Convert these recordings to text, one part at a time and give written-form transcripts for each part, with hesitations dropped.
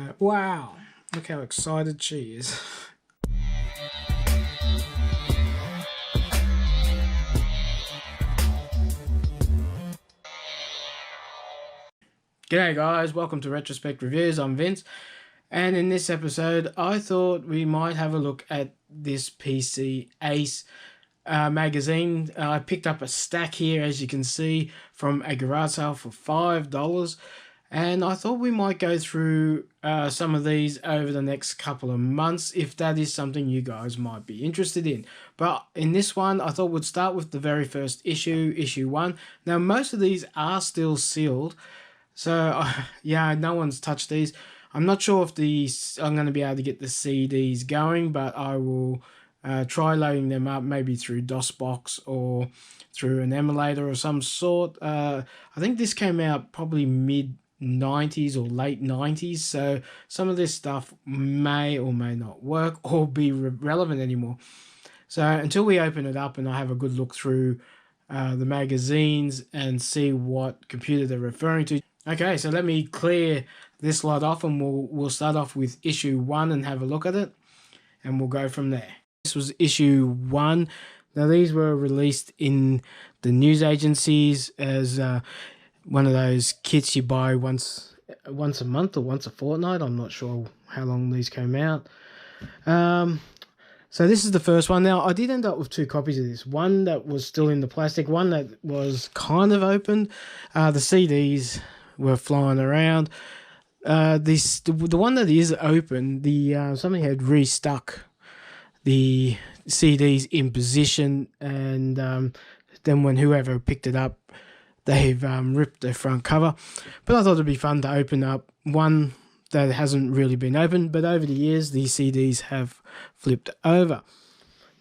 So, wow, look how excited she is. G'day guys, welcome to Retrospect Reviews. I'm Vince, and in this episode I thought we might have a look at this PC Ace magazine. I picked up a stack here, as you can see, from a garage sale for $5, and I thought we might go through some of these over the next couple of months if that is something you guys might be interested in. But in this one I thought we'd start with the very first issue, issue 1. Now most of these are still sealed, so yeah, no one's touched these. I'm not sure if I'm going to be able to get the CDs going, but I will try loading them up, maybe through DOSBox or through an emulator or some sort. I think this came out probably mid-90s or late 90s, so some of this stuff may or may not work or be relevant anymore. So until we open it up and I have a good look through the magazines and see what computer they're referring to. Okay, so let me clear this lot off, and we'll start off with issue 1 and have a look at it, and we'll go from there. This was issue 1. Now these were released in the news agencies as one of those kits you buy once a month or once a fortnight. I'm not sure how long these came out. So this is the first one. Now I did end up with 2 copies of this. One that was still in the plastic, one that was kind of opened. The CDs were flying around. The one that is open, something had restuck the CDs in position, and then when whoever picked it up, they've ripped the front cover. But I thought it'd be fun to open up one that hasn't really been opened, but over the years these CDs have flipped over.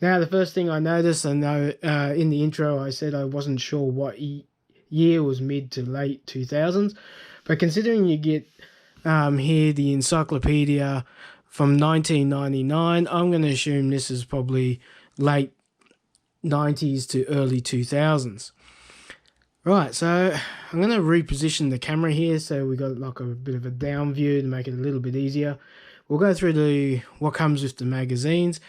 Now the first thing I noticed, I know in the intro I said I wasn't sure what year was mid to late 2000s, but considering you get here the encyclopedia from 1999, I'm going to assume this is probably late 90s to early 2000s. Right, so I'm going to reposition the camera here so we got like a bit of a down view to make it a little bit easier. We'll go through what comes with the magazines,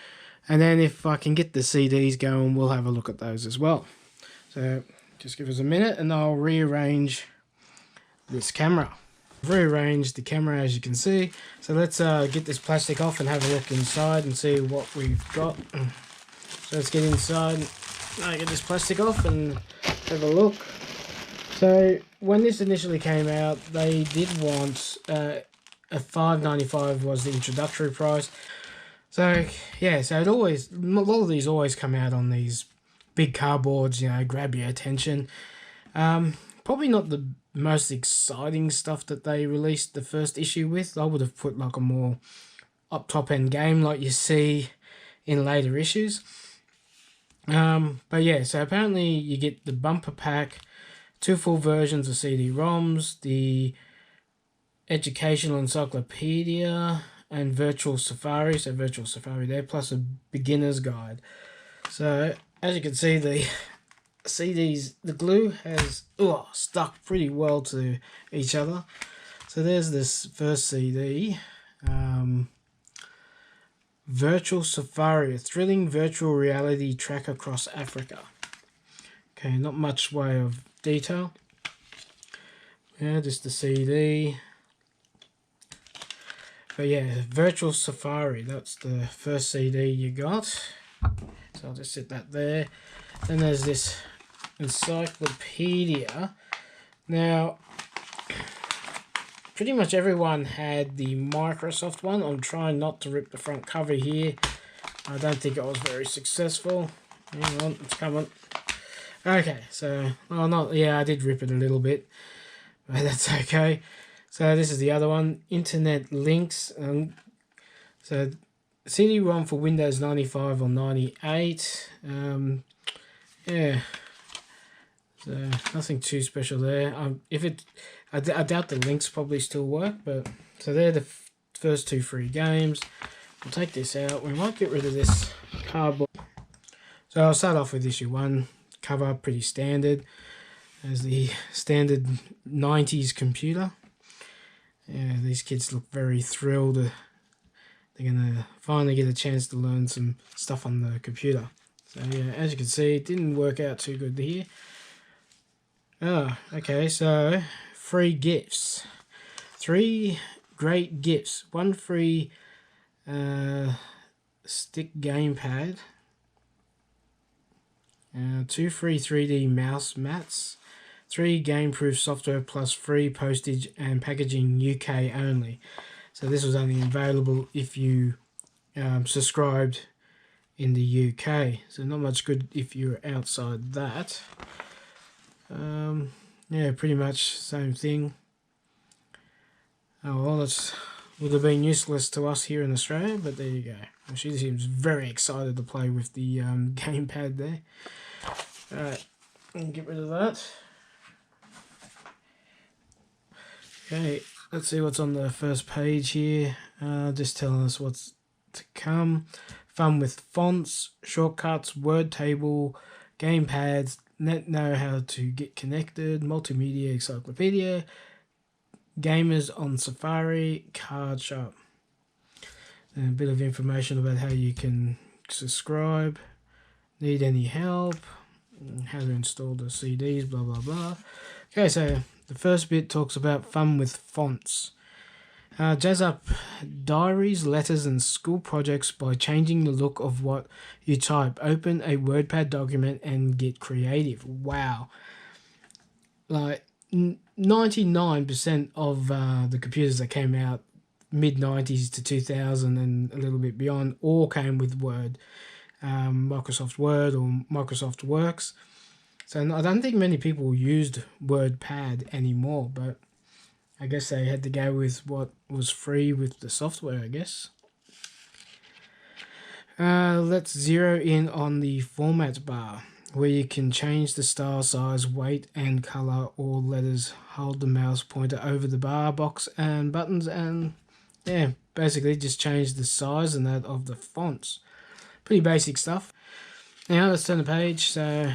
and then if I can get the CDs going, we'll have a look at those as well. So just give us a minute and I'll rearrange this camera. I've rearranged the camera, as you can see. So let's get this plastic off and have a look inside and see what we've got. So let's get inside, get this plastic off and have a look. So when this initially came out, they did want a $5.95 was the introductory price. So yeah, so a lot of these always come out on these big cardboards, grab your attention. Probably not the most exciting stuff that they released the first issue with. I would have put like a more top end game like you see in later issues. But yeah, so apparently you get the bumper pack, 2 full versions of CD-ROMs, the educational encyclopedia, and virtual safari. So virtual safari there, plus a beginner's guide. So as you can see, the CDs, the glue has stuck pretty well to each other. So there's this first CD, Virtual Safari, a thrilling virtual reality trek across Africa. Okay, not much way of detail. Yeah, just the CD. But yeah, Virtual Safari, that's the first CD you got. So I'll just set that there. Then there's this encyclopedia. Now, pretty much everyone had the Microsoft one. I'm trying not to rip the front cover here. I don't think I was very successful. Hang on, it's coming. Okay, so, I did rip it a little bit, but that's okay. So this is the other one, Internet Links. So CD-ROM for Windows 95 or 98. Yeah, so nothing too special there. I doubt the links probably still work, but so they're the first 2 free games. We'll take this out. We might get rid of this cardboard. So I'll start off with issue 1. Cover pretty standard as the standard 90s computer. Yeah, these kids look very thrilled. They're gonna finally get a chance to learn some stuff on the computer. So yeah, as you can see, it didn't work out too good here. Oh, okay, so free gifts. 3 great gifts. 1 free stick gamepad. 2 free 3D mouse mats. 3 game-proof software plus free postage and packaging UK only. So this was only available if you subscribed in the UK. So not much good if you're outside that. Yeah, pretty much same thing. Oh well, it would have been useless to us here in Australia, but there you go. She seems very excited to play with the gamepad there. Alright, get rid of that. Okay, let's see what's on the first page here. Just telling us what's to come. Fun with fonts, shortcuts, word table, gamepads, know how to get connected, multimedia encyclopedia, gamers on Safari, card shop. And a bit of information about how you can subscribe, need any help, how to install the CDs, blah blah blah. Okay, so the first bit talks about fun with fonts. Jazz up diaries, letters, and school projects by changing the look of what you type. Open a WordPad document and get creative. Wow. Like 99% of the computers that came out mid-90s to 2000 and a little bit beyond all came with Word. Microsoft Word or Microsoft Works. So I don't think many people used WordPad anymore, but I guess they had to go with what was free with the software, I guess. Let's zero in on the format bar, where you can change the style, size, weight, and color or letters. Hold the mouse pointer over the bar box and buttons, and yeah, basically just change the size and that of the fonts. Pretty basic stuff. Now let's turn the page. So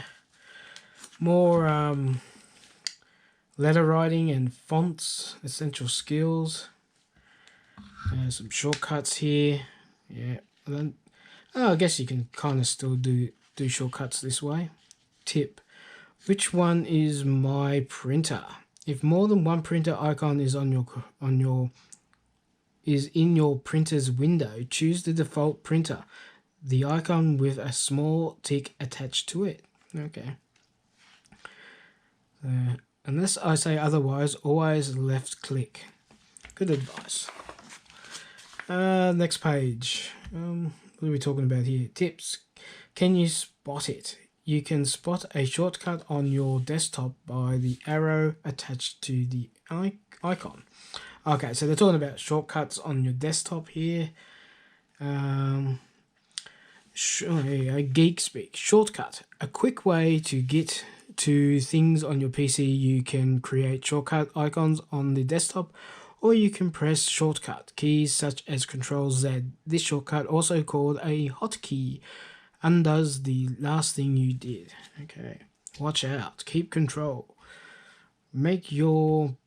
more letter writing and fonts, essential skills. Some shortcuts here. Yeah, I guess you can kind of still do shortcuts this way. Tip: which one is my printer? If more than one printer icon is in your printer's window, choose the default printer, the icon with a small tick attached to it. Okay. Unless I say otherwise, always left click. Good advice. Next page. What are we talking about here? Tips. Can you spot it? You can spot a shortcut on your desktop by the arrow attached to the icon. Okay, so they're talking about shortcuts on your desktop here. Geek speak. Shortcut. A quick way to get to things on your PC. You can create shortcut icons on the desktop, or you can press shortcut keys such as Ctrl-Z. This shortcut, also called a hotkey, undoes the last thing you did. Okay, watch out. Keep control. Make sure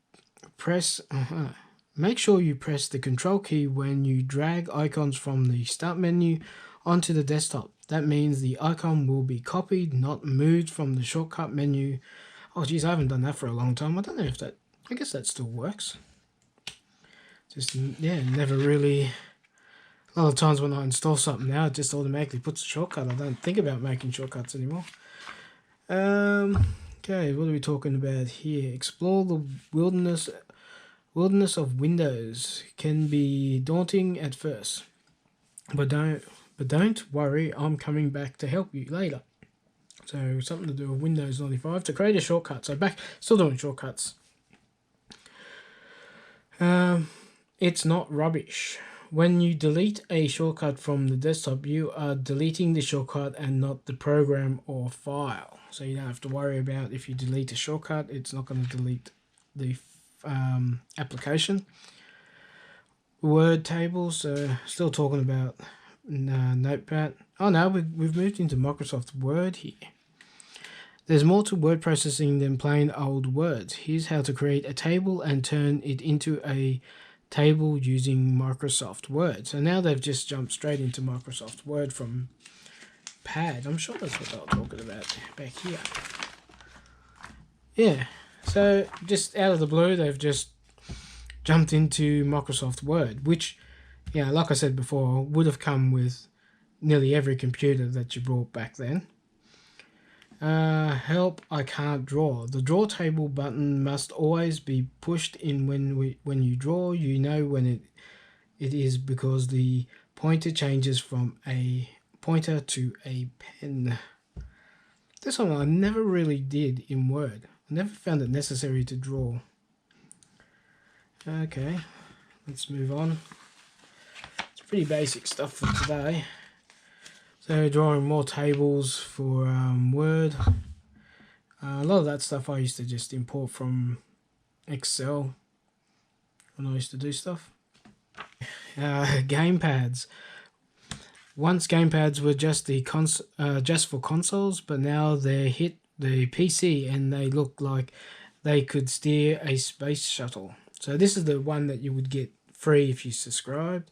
you press the Control key when you drag icons from the Start menu onto the desktop. That means the icon will be copied, not moved from the shortcut menu. Oh geez, I haven't done that for a long time. I don't know if that, I guess that still works. Just, yeah, never really, a lot of times when I install something now, it just automatically puts a shortcut. I don't think about making shortcuts anymore. Okay, what are we talking about here? Explore the wilderness of Windows. Can be daunting at first, but don't worry, I'm coming back to help you later. So something to do with Windows 95 to create a shortcut. So still doing shortcuts. It's not rubbish. When you delete a shortcut from the desktop, you are deleting the shortcut and not the program or file. So you don't have to worry about if you delete a shortcut, it's not going to delete the application. Word tables, still talking about Notepad. Oh no, we've moved into Microsoft Word here. There's more to word processing than plain old words. Here's how to create a table and turn it into a table using Microsoft Word. So now they've just jumped straight into Microsoft Word from Pad. I'm sure that's what they were talking about back here. Yeah, so just out of the blue, they've just jumped into Microsoft Word, which, yeah, like I said before, would have come with nearly every computer that you brought back then. Help, I can't draw. The draw table button must always be pushed in when you draw. You know when it is because the pointer changes from a pointer to a pen. This one I never really did in Word. I never found it necessary to draw. Okay, let's move on. It's pretty basic stuff for today. So drawing more tables for Word. A lot of that stuff I used to just import from Excel when I used to do stuff. Gamepads. Once gamepads were just for consoles, but now they hit the PC and they look like they could steer a space shuttle. So this is the one that you would get free if you subscribed.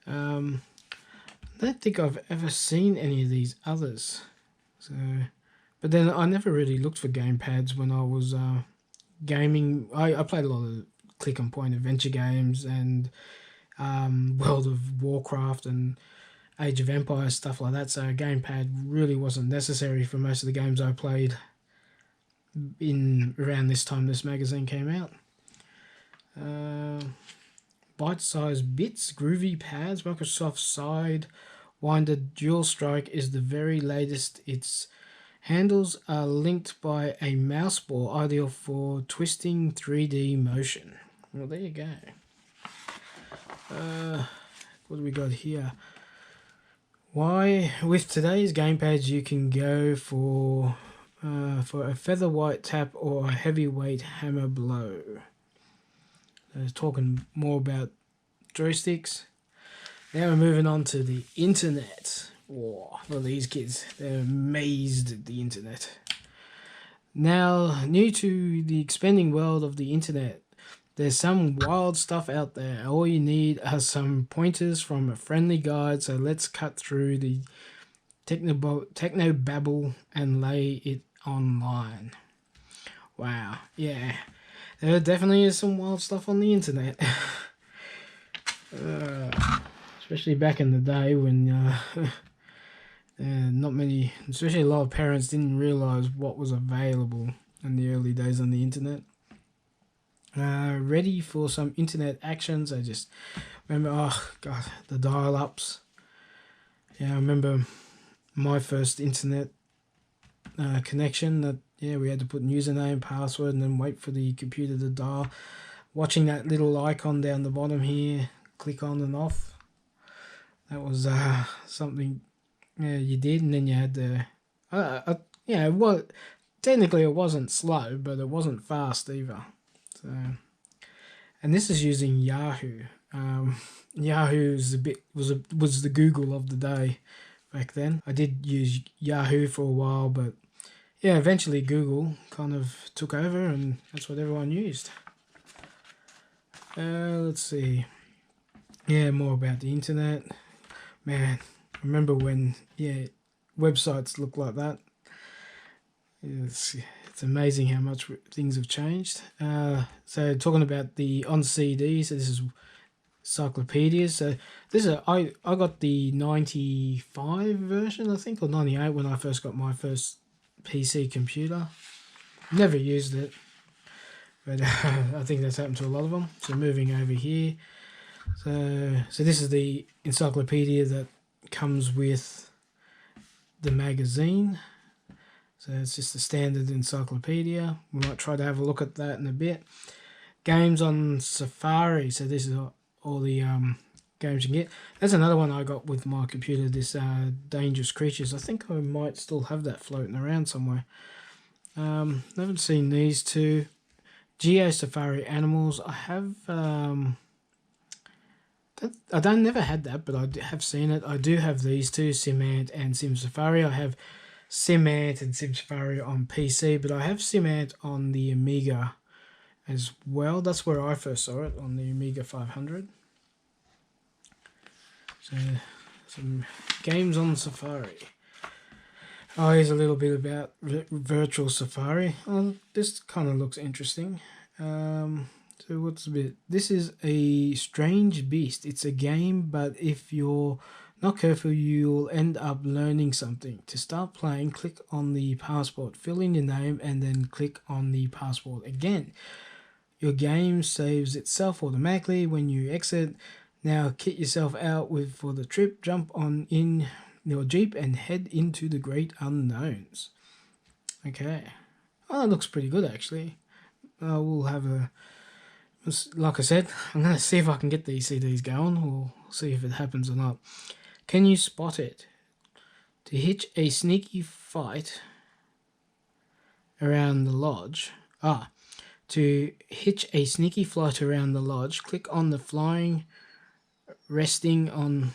I don't think I've ever seen any of these others. So, but then I never really looked for gamepads when I was gaming. I played a lot of click and point adventure games and World of Warcraft and Age of Empires, stuff like that. So a gamepad really wasn't necessary for most of the games I played in around this time this magazine came out. Bite-sized bits, groovy pads, Microsoft Sidewinder Dual Strike is the very latest. Its handles are linked by a mouse ball, ideal for twisting 3D motion. Well, there you go. What do we got here? Why, with today's gamepads, you can go for a featherweight tap or a heavyweight hammer blow. Talking more about joysticks. Now we're moving on to the internet. Whoa, look at these kids. They're amazed at the internet. Now, new to the expanding world of the internet, there's some wild stuff out there. All you need are some pointers from a friendly guide. So let's cut through the techno babble and lay it online. Wow, yeah. There definitely is some wild stuff on the internet. Especially back in the day when not many, especially a lot of parents didn't realize what was available in the early days on the internet. Ready for some internet actions. I just remember, oh god, the dial-ups. Yeah, I remember my first internet connection that, yeah, we had to put username, password, and then wait for the computer to dial. Watching that little icon down the bottom here, click on and off. That was something you did, and then you had to, yeah, well, technically it wasn't slow, but it wasn't fast either. So, and this is using Yahoo. Yahoo was the Google of the day back then. I did use Yahoo for a while, but yeah, eventually Google kind of took over, and that's what everyone used. Let's see. Yeah, more about the internet. Man, I remember when, yeah, websites looked like that. It's amazing how much things have changed. So talking about the on CD, so this is encyclopedias. So this is I got the 95 version, I think, or 98 when I first got my first PC computer. Never used it, but I think that's happened to a lot of them. So moving over here, so this is the encyclopedia that comes with the magazine. So it's just a standard encyclopedia. We might try to have a look at that in a bit. Games on Safari. So this is all the games you can get. That's another one I got with my computer, this Dangerous Creatures. I think I might still have that floating around somewhere. I haven't seen these two. Geo Safari Animals. I have... I never had that, but I have seen it. I do have these two, SimAnt and Sim Safari. I have SimAnt and Sim Safari on PC, but I have SimAnt on the Amiga as well. That's where I first saw it, on the Amiga 500. So, some games on Safari. Oh, here's a little bit about Virtual Safari. Oh, this kind of looks interesting. So what's a bit? This is a strange beast. It's a game, but if you're not careful, you'll end up learning something. To start playing, click on the passport, fill in your name, and then click on the passport again. Your game saves itself automatically when you exit. Now kit yourself out for the trip, jump on in your Jeep and head into the great unknowns. Okay. Oh, that looks pretty good actually. We'll have a, like I said, I'm going to see if I can get these CDs going. We'll see if it happens or not. Can you spot it? To hitch a sneaky fight around the lodge. To hitch a sneaky flight around the lodge, click on the fly resting on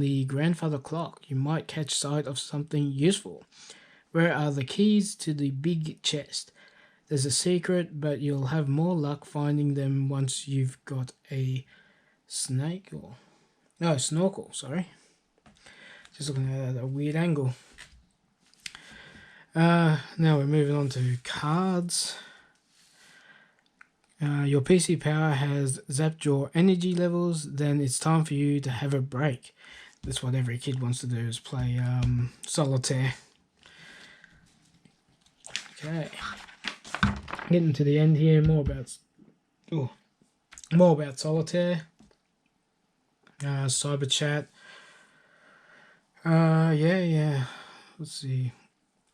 the grandfather clock. You might catch sight of something useful. Where are the keys to the big chest? There's a secret, but you'll have more luck finding them once you've got a snorkel. Sorry. Just looking at a weird angle. Now we're moving on to cards. Your PC power has zapped your energy levels, then it's time for you to have a break. That's what every kid wants to do, is play solitaire. Okay. Getting to the end here, more about solitaire. Cyber chat. Yeah. Let's see.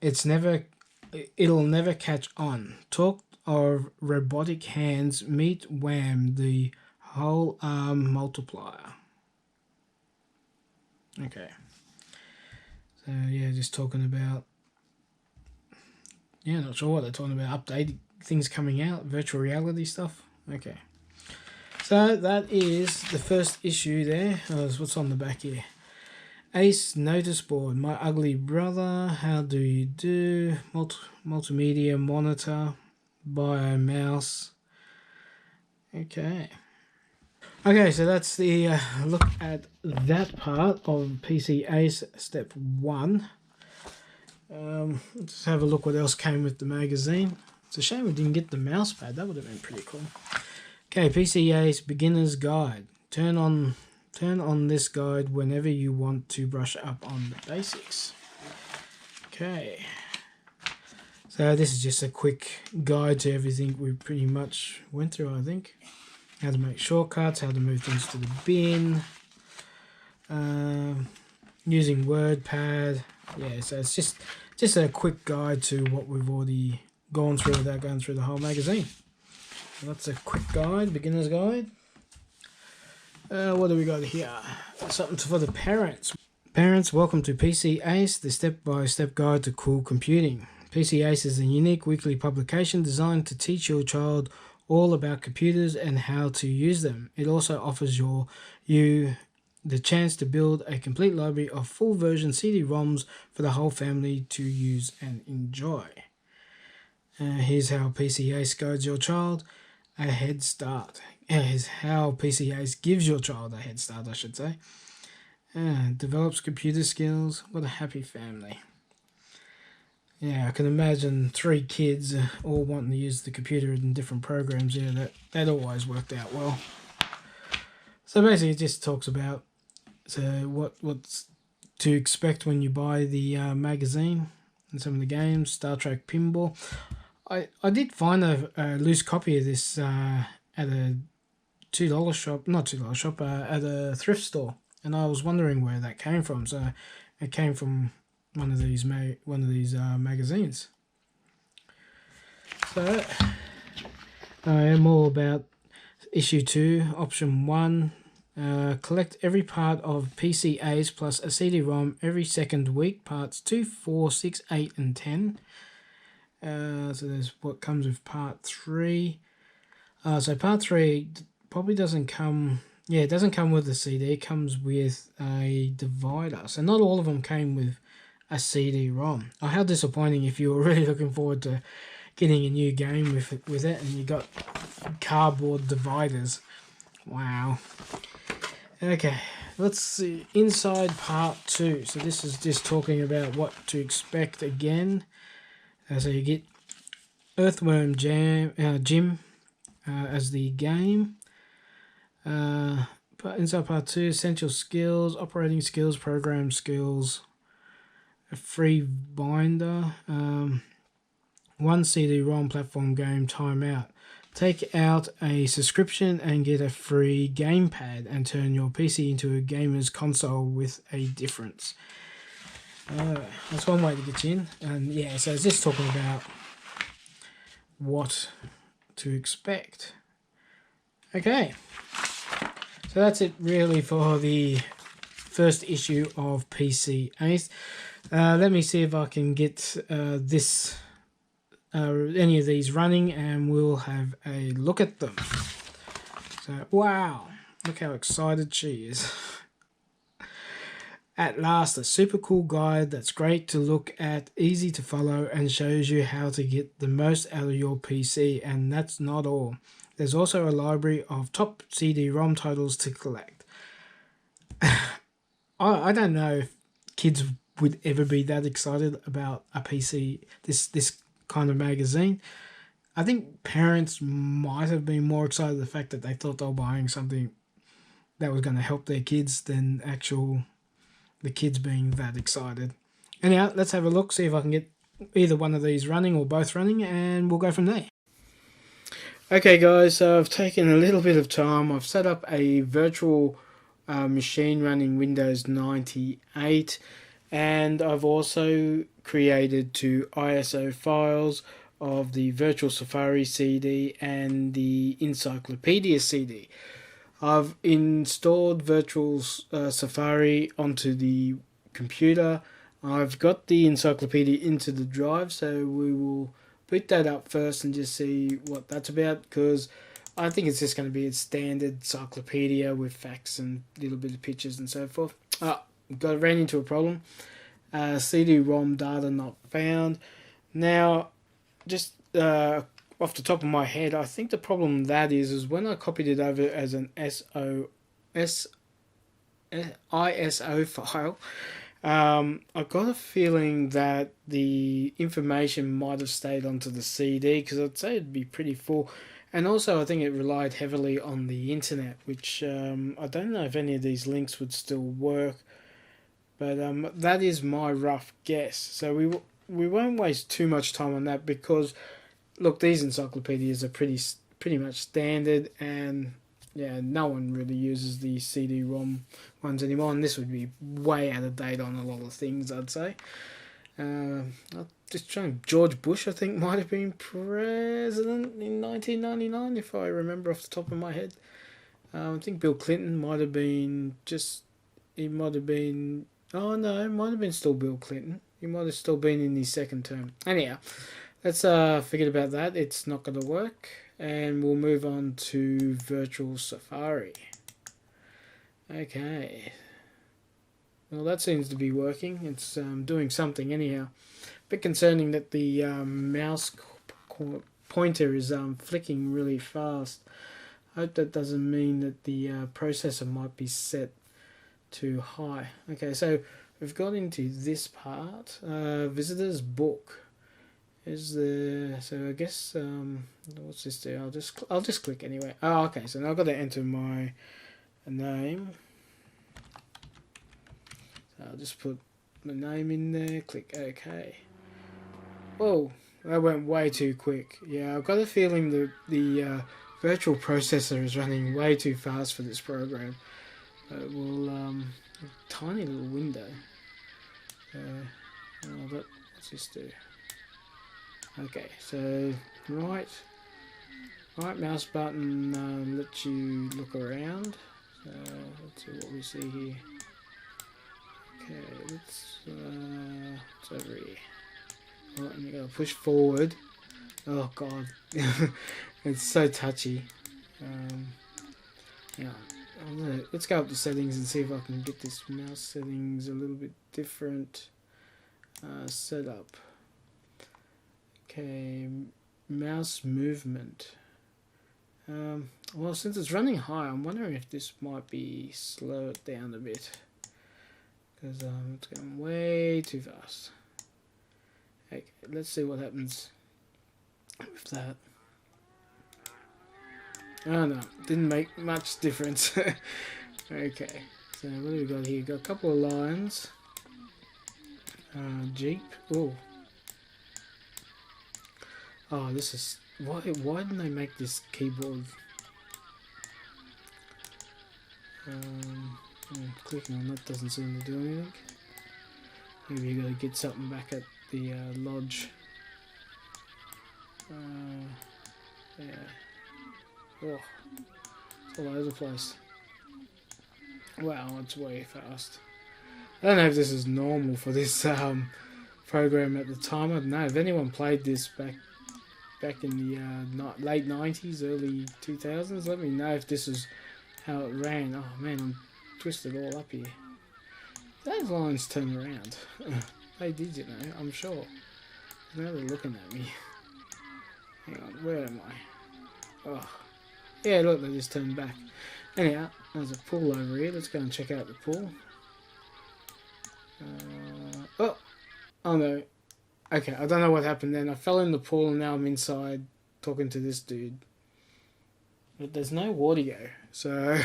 It'll never catch on. Talk of robotic hands, meet Wham, the whole arm multiplier. Okay. So yeah, just talking about, not sure what they're talking about. Updated things coming out, virtual reality stuff. Okay. So that is the first issue there. What's on the back here? Ace notice board. My ugly brother. How do you do? Multimedia monitor. Buy a mouse. Okay. Okay, so that's the look at that part of PC Ace Step 1. Let's have a look what else came with the magazine. It's a shame we didn't get the mouse pad. That would have been pretty cool. Okay, PC Ace Beginner's Guide. Turn on this guide whenever you want to brush up on the basics. Okay. So this is just a quick guide to everything we pretty much went through, I think. How to make shortcuts, how to move things to the bin, using WordPad. Yeah, so it's just a quick guide to what we've already gone through without going through the whole magazine. So that's a quick guide, beginner's guide. What do we got here? Something for the parents. Parents, welcome to PC Ace, the step-by-step guide to cool computing. PC Ace is a unique weekly publication designed to teach your child all about computers and how to use them. It also offers you the chance to build a complete library of full version CD-ROMs for the whole family to use and enjoy. Here's how PC Ace guides your child a head start. Here's how PC Ace gives your child a head start, I should say. Develops computer skills. What a happy family. Yeah, I can imagine 3 kids all wanting to use the computer in different programs. Yeah, that always worked out well. So basically it just talks about what's to expect when you buy the magazine and some of the games. Star Trek Pinball. I did find a loose copy of this at a $2 shop, not $2 shop, at a thrift store, and I was wondering where that came from. So it came from one of these magazines. So I am all about issue 2, option 1. Collect every part of PC Ace plus a CD-ROM every second week, parts 2, 4, 6, 8, and 10. So there's what comes with part 3. So part 3 probably doesn't come Yeah, it doesn't come with a CD. It comes with a divider. So not all of them came with a CD-ROM. Oh, how disappointing if you were really looking forward to getting a new game with it and you got cardboard dividers. Wow. Okay, let's see. Inside part 2. So this is just talking about what to expect again. So you get Earthworm Jim as the game. But inside part 2, essential skills, operating skills, program skills, a free binder, one CD-ROM platform game timeout. Take out a subscription and get a free gamepad and turn your PC into a gamer's console with a difference. That's one way to get you in. And yeah, so it's just talking about what to expect. Okay, so that's it really for the first issue of PC Ace. Let me see if I can get any of these running, and we'll have a look at them. So, wow, look how excited she is. At last, a super cool guide that's great to look at, easy to follow, and shows you how to get the most out of your PC. And that's not all. There's also a library of top CD-ROM titles to collect. I don't know if kids would ever be that excited about a PC, this kind of magazine. I think parents might have been more excited at the fact that they thought they were buying something that was going to help their kids than the kids being that excited. Anyhow, let's have a look, see if I can get either one of these running or both running, and we'll go from there. Okay guys, so I've taken a little bit of time. I've set up a virtual machine running Windows 98, and I've also created 2 ISO files of the Virtual Safari CD and the Encyclopedia CD. I've installed Virtual Safari onto the computer. I've got the Encyclopedia into the drive, so we will boot that up first and just see what that's about, because I think it's just going to be a standard encyclopedia with facts and a little bit of pictures and so forth. Ran into a problem. CD-ROM data not found. Now, just off the top of my head, I think the problem that is when I copied it over as an ISO file, I got a feeling that the information might have stayed onto the CD, because I'd say it'd be pretty full. And also I think it relied heavily on the internet, which I don't know if any of these links would still work, but that is my rough guess. So we won't waste too much time on that, because look, these encyclopedias are pretty much standard, and yeah, no one really uses the CD-ROM ones anymore, and this would be way out of date on a lot of things, I'd say. I'll just trying. George Bush, I think, might have been president in 1999, if I remember off the top of my head. I think Bill Clinton might have been he might have been, oh no, it might have been still Bill Clinton. He might have still been in his second term. Anyhow, let's forget about that. It's not going to work. And we'll move on to Virtual Safari. Okay. Well, that seems to be working. It's doing something anyhow. Bit concerning that the mouse pointer is flicking really fast. I hope that doesn't mean that the processor might be set too high. Okay, so we've got into this part. Visitors book. So I guess what's this do? I'll just click anyway. Oh, okay. So now I've got to enter my name. So I'll just put the name in there. Click OK. Whoa, that went way too quick. Yeah, I've got a feeling that the virtual processor is running way too fast for this program. But we'll tiny little window. What's this do? Okay, so right mouse button lets you look around. So let's see what we see here. Okay, it's over here. Right, and you gotta push forward. Oh god, it's so touchy. Yeah, let's go up to settings and see if I can get this mouse settings a little bit different. Setup. Okay, mouse movement. Well, since it's running high, I'm wondering if this might be slow it down a bit, because it's going way too fast. Okay, let's see what happens with that. Oh no, didn't make much difference. Okay, so what do we got here? Got a couple of lines. Jeep. Oh, this is why didn't they make this keyboard? Clicking on that doesn't seem to do anything. Maybe you got to get something back at the lodge. Yeah. Oh, it's all over the place. Wow, it's way fast. I don't know if this is normal for this program at the time. I don't know if anyone played this back in the late 90s, early 2000s. Let me know if this is how it ran. Oh man, I'm twisted all up here. Those lines turn around. They did, you know, I'm sure. Now they're looking at me. Hang on, where am I? Oh, yeah, look, they just turned back. Anyhow, there's a pool over here. Let's go and check out the pool. Oh no. Okay, I don't know what happened then. I fell in the pool and now I'm inside talking to this dude. But there's no audio, so...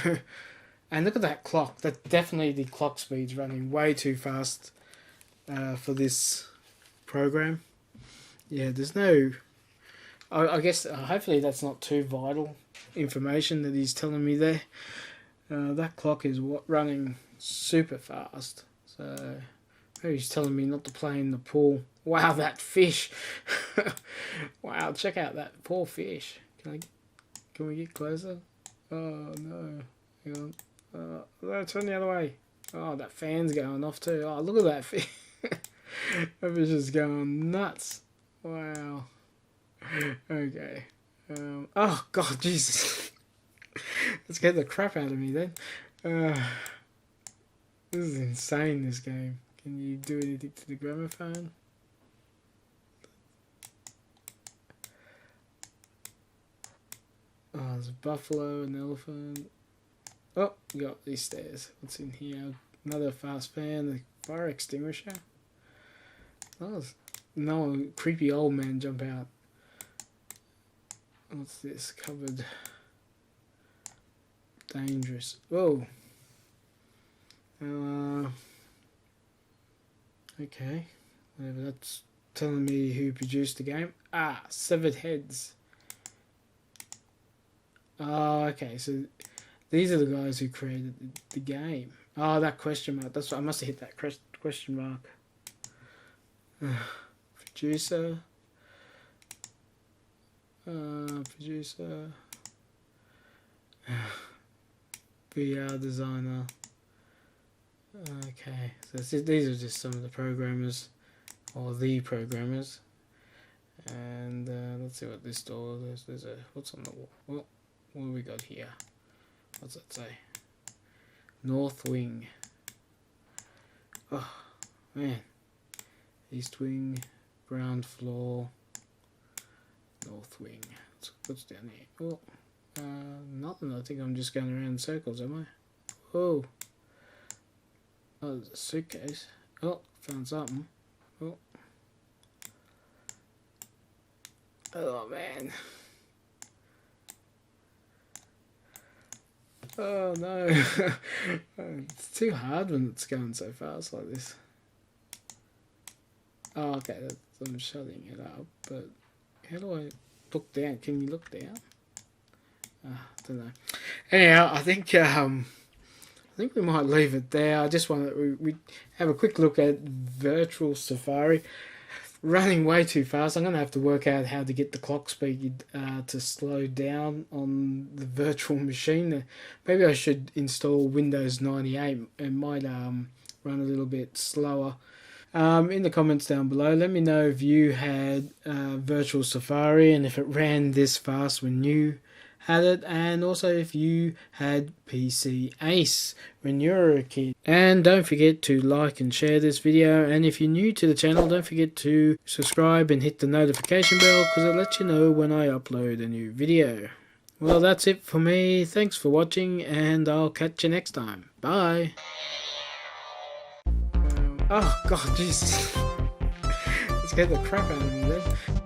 And look at that clock. That's definitely the clock speed's running way too fast for this program. Yeah, there's no... I guess hopefully that's not too vital information that he's telling me there. That clock is running super fast. So maybe he's telling me not to play in the pool. Wow, that fish! Wow, check out that poor fish. Can we get closer? Oh no! Hang on. No, turn the other way. Oh, that fan's going off too. Oh, look at that fish! That fish is going nuts. Wow. Okay. Oh God, Jesus! Let's get the crap out of me then. This is insane. This game. Can you do anything to the gramophone? Oh, there's a buffalo, an elephant. Oh, you got these stairs. What's in here? Another fast fan, a fire extinguisher. Oh, no, creepy old man jump out. What's this? Covered. Dangerous. Whoa. Okay. Whatever, that's telling me who produced the game. Ah, Severed Heads. Oh, okay. So these are the guys who created the game. Oh, that question mark. That's what I must have hit that question mark. Producer. Producer. VR designer. Okay, so these are just some of the programmers, or the programmers. And let's see what this door is. There's a, what's on the wall? Well, what do we got here? What's that say? North wing. Oh man. East wing, ground floor, north wing. What's down here? Oh, nothing. I think I'm just going around in circles, am I? Whoa. Oh, there's a suitcase. Oh, found something. Oh. Oh man. Oh no. It's too hard when it's going so fast like this. Oh, okay, I'm shutting it up, but how do I look down? Can you look down? I don't know. Anyhow, I think we might leave it there. I just want to we have a quick look at Virtual Safari. Running way too fast. I'm going to have to work out how to get the clock speed to slow down on the virtual machine. Maybe I should install Windows 98. It might run a little bit slower. In the comments down below, let me know if you had Virtual Safari and if it ran this fast when you had it, and also if you had PC Ace when you were a kid. And don't forget to like and share this video, and if you're new to the channel, don't forget to subscribe and hit the notification bell, because it lets you know when I upload a new video. Well, that's it for me. Thanks for watching, and I'll catch you next time. Bye. Oh god, Jesus. Let's get the crap out of me then.